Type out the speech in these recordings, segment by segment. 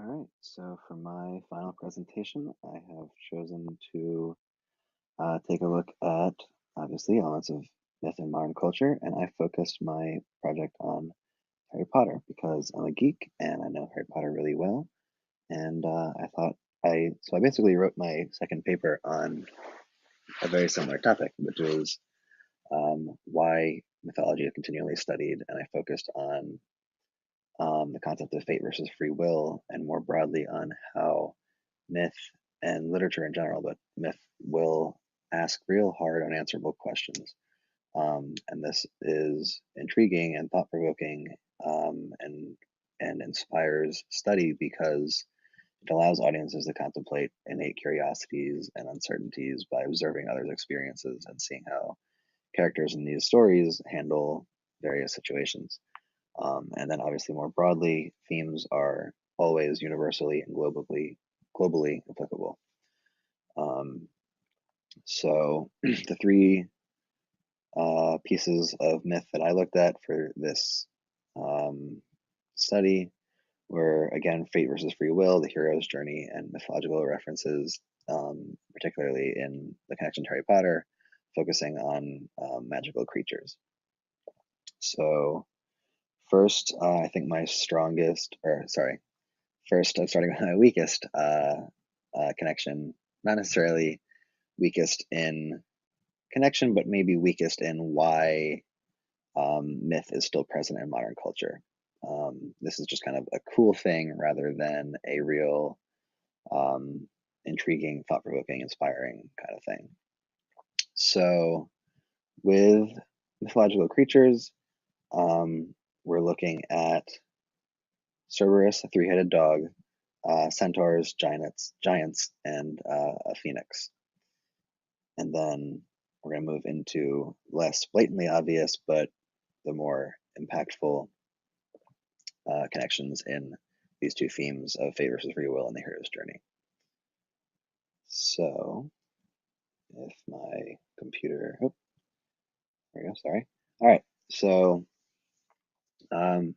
All right, so for my final presentation, I have chosen to take a look at obviously elements of myth and modern culture, and I focused my project on Harry Potter because I'm a geek and I know Harry Potter really well. And I thought I basically wrote my second paper on a very similar topic, which is why mythology is continually studied, and I focused on the concept of fate versus free will, and more broadly on how myth and literature in general, but myth will ask real hard, unanswerable questions. And this is intriguing and thought provoking, and inspires study because it allows audiences to contemplate innate curiosities and uncertainties by observing others' experiences and seeing how characters in these stories handle various situations. And then obviously more broadly, themes are always universally and globally applicable. Um, so the three pieces of myth that I looked at for this um, study were again fate versus free will, the hero's journey, and mythological references, particularly in the connection to Harry Potter, focusing on magical creatures. So first, I think my strongest, or sorry, first I'm starting with my weakest connection, not necessarily weakest in connection, but maybe weakest in why myth is still present in modern culture. This is just kind of a cool thing rather than a real um, intriguing, thought provoking, inspiring kind of thing. So, with mythological creatures, we're looking at Cerberus, a three headed dog, centaurs, giants, and a phoenix. And then we're going to move into less blatantly obvious, but the more impactful connections in these two themes of fate versus free will and the hero's journey. So, if my computer, oh, there we go, sorry. All right, so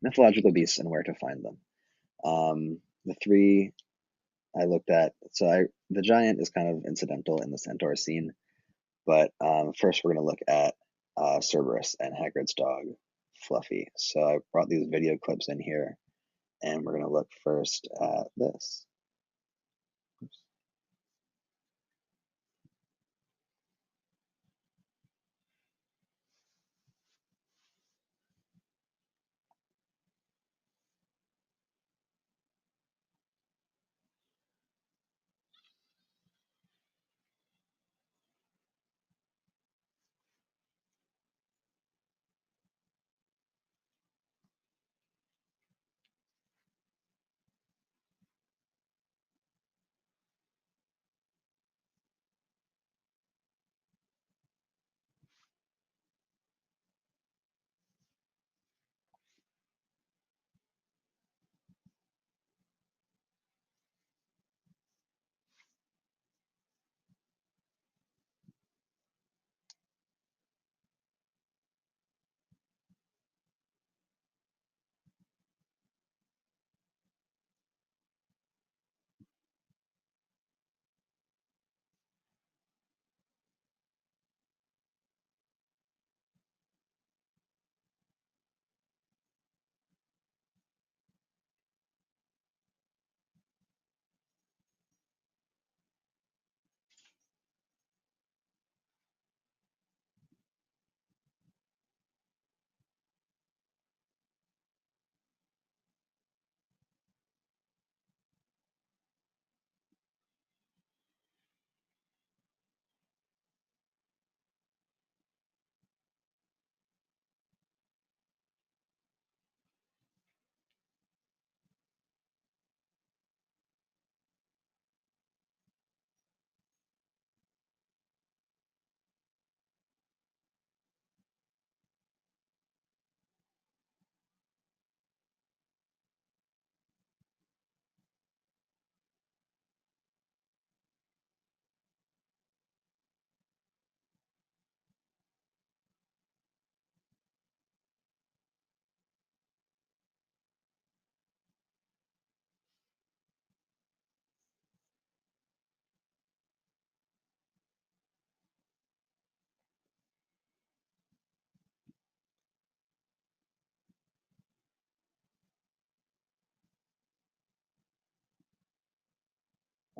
mythological beasts and where to find them. The three I looked at, the giant is kind of incidental in the centaur scene, but first we're going to look at Cerberus and Hagrid's dog, Fluffy. So I brought these video clips in here, and we're going to look first at this. Oops.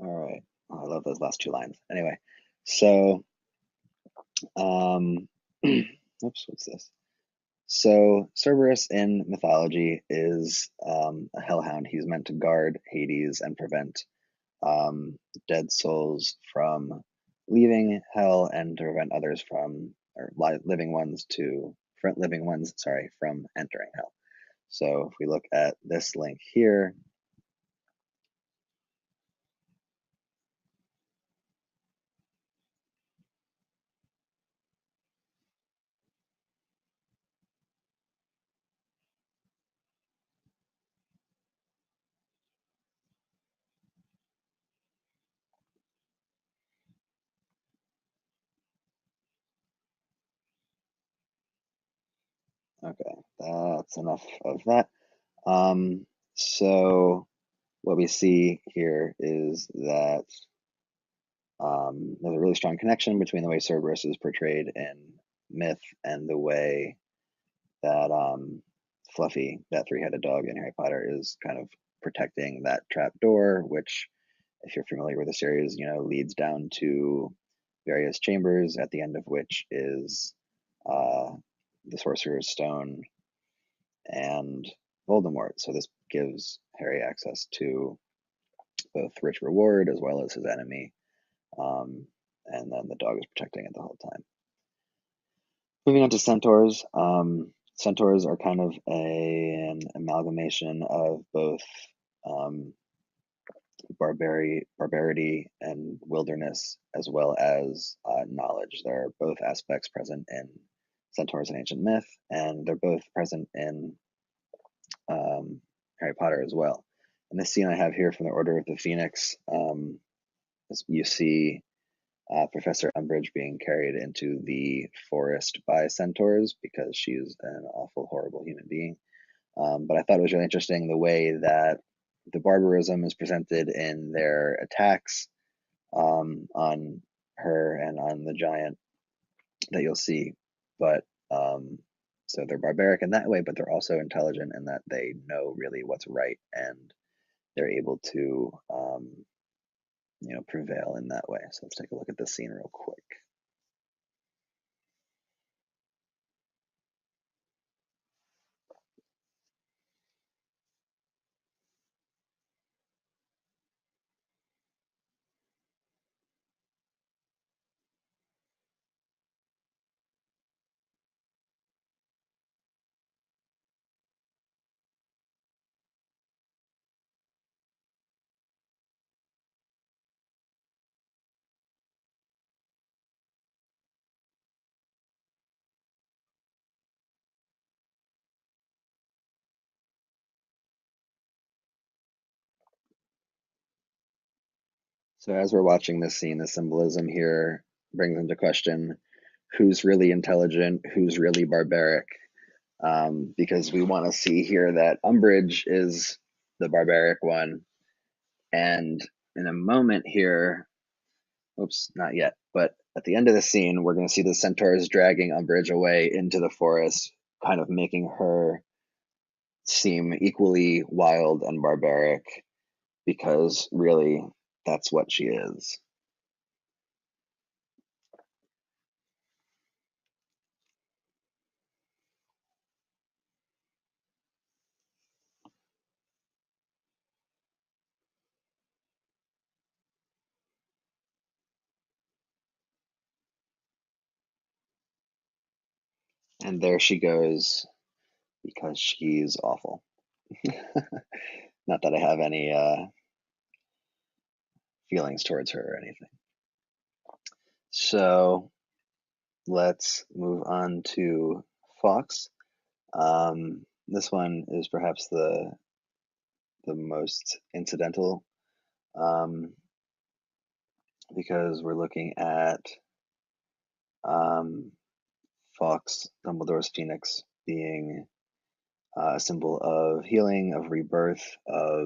All right. Oh, I love those last two lines. Anyway, so oops, what's this? So Cerberus in mythology is a hellhound. He's meant to guard Hades and prevent dead souls from leaving hell and to prevent others from, or living ones to prevent living ones, sorry, from entering hell. So if we look at this link here, okay, that's enough of that. So what we see here is that there's a really strong connection between the way Cerberus is portrayed in myth and the way that Fluffy, that three-headed dog in Harry Potter, is kind of protecting that trap door, which, if you're familiar with the series, leads down to various chambers, at the end of which is uh, the Sorcerer's Stone and Voldemort. So this gives Harry access to both rich reward as well as his enemy. And then the dog is protecting it the whole time. Moving on to centaurs. Centaurs are kind of an amalgamation of both um, barbarity and wilderness, as well as knowledge. There are both aspects present in centaurs in ancient myth, and they're both present in Harry Potter as well. In this scene I have here from the Order of the Phoenix, you see Professor Umbridge being carried into the forest by centaurs because she's an awful, horrible human being. But I thought it was really interesting the way that the barbarism is presented in their attacks on her and on the giant that you'll see. But so they're barbaric in that way, but they're also intelligent in that they know really what's right and they're able to prevail in that way. So let's take a look at this scene real quick. So as we're watching this scene, the symbolism here brings into question who's really intelligent, who's really barbaric, because we want to see here that Umbridge is the barbaric one, and in a moment here, oops, not yet, but at the end of the scene, we're going to see the centaurs dragging Umbridge away into the forest, kind of making her seem equally wild and barbaric, because really that's what she is. And there she goes because she's awful. Not that I have any feelings towards her or anything. So let's move on to Fawkes. This one is perhaps the most incidental because we're looking at Fawkes, Dumbledore's Phoenix, being a symbol of healing, of rebirth, of